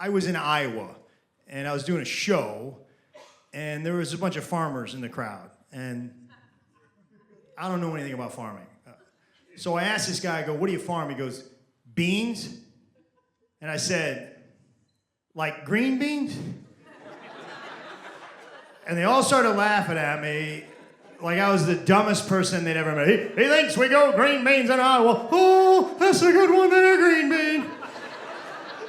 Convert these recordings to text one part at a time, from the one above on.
I was in Iowa, and I was doing a show, and there was a bunch of farmers in the crowd, and I don't know anything about farming. So I asked this guy, I go, what do you farm? He goes, beans? And I said, like green beans? And they all started laughing at me like I was the dumbest person they'd ever met. He thinks we go green beans in Iowa. Oh, that's a good one there, green bean.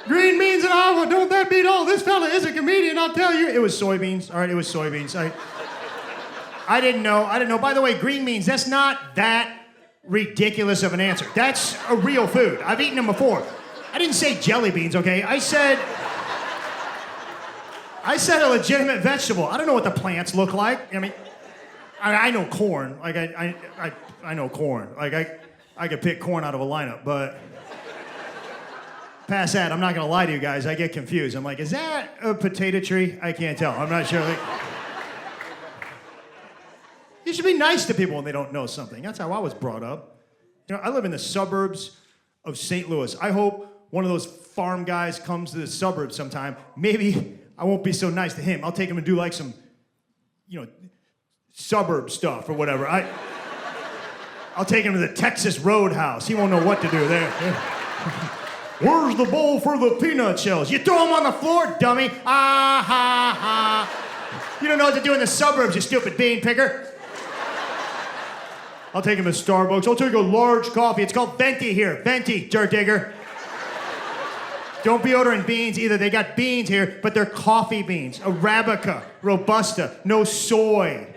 Green beans in Iowa, don't that beat all? This fella is a comedian, I'll tell you. It was soybeans, all right, it was soybeans. I didn't know. By the way, green beans, that's not that ridiculous of an answer. That's a real food. I've eaten them before. I didn't say jelly beans, okay? I said a legitimate vegetable. I don't know what the plants look like. I mean, I know corn. Like, I know corn. Like, I could pick corn out of a lineup, but past that, I'm not gonna lie to you guys, I get confused. I'm like, is that a potato tree? I can't tell. I'm not sure. Like, you should be nice to people when they don't know something. That's how I was brought up. You know, I live in the suburbs of St. Louis. I hope one of those farm guys comes to the suburbs sometime. Maybe I won't be so nice to him. I'll take him and do like some, suburb stuff or whatever. I'll take him to the Texas Roadhouse. He won't know what to do there. Where's the bowl for the peanut shells? You throw them on the floor, dummy. Ah, ha, ha. You don't know what to do in the suburbs, you stupid bean picker. I'll take him to Starbucks. I'll take a large coffee. It's called venti here. Venti, dirt digger. Don't be ordering beans either. They got beans here, but they're coffee beans. Arabica, Robusta, no soy.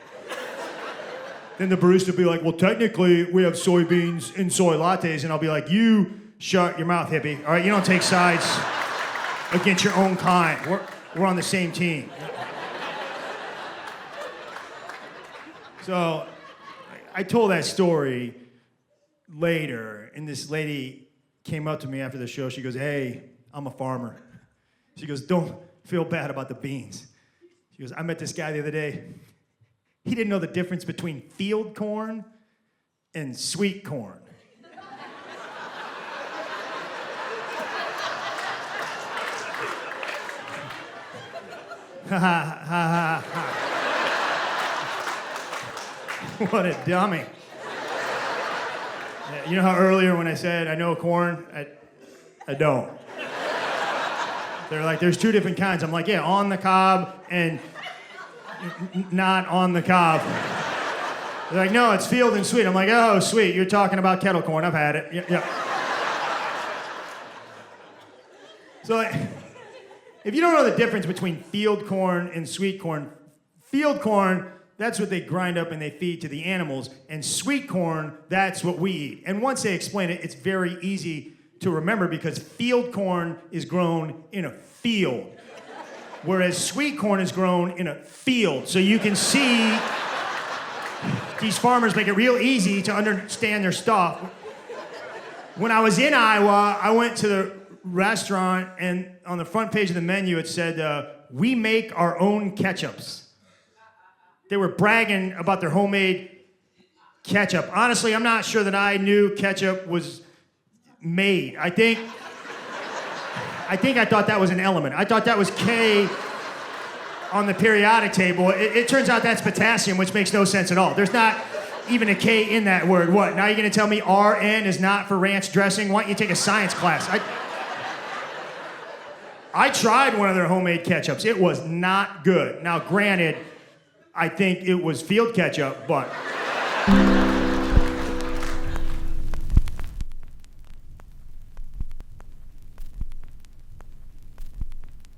Then the barista will be like, well, technically, we have soybeans in soy lattes. And I'll be like, you shut your mouth, hippie. All right, you don't take sides against your own kind. We're on the same team. So I told that story later, and this lady came up to me after the show. She goes, hey, I'm a farmer. She goes, don't feel bad about the beans. She goes, I met this guy the other day. He didn't know the difference between field corn and sweet corn. Ha ha ha ha. What a dummy. Yeah, you know how earlier when I said I know corn? I don't. They're like, there's two different kinds. I'm like, yeah, on the cob and not on the cob. They're like, no, it's field and sweet. I'm like, oh, sweet, you're talking about kettle corn. I've had it. Yeah. So, like, if you don't know the difference between field corn and sweet corn, field corn, that's what they grind up and they feed to the animals, and sweet corn, that's what we eat. And once they explain it, it's very easy to remember because field corn is grown in a field, whereas sweet corn is grown in a field. So you can see these farmers make it real easy to understand their stuff. When I was in Iowa, I went to the restaurant, and on the front page of the menu, it said, we make our own ketchups. They were bragging about their homemade ketchup. Honestly, I'm not sure that I knew ketchup was made. I think I thought that was an element. I thought that was K on the periodic table. It turns out that's potassium, which makes no sense at all. There's not even a K in that word. What, now you're gonna tell me RN is not for ranch dressing? Why don't you take a science class? I tried one of their homemade ketchups. It was not good. Now, granted, I think it was field ketchup, but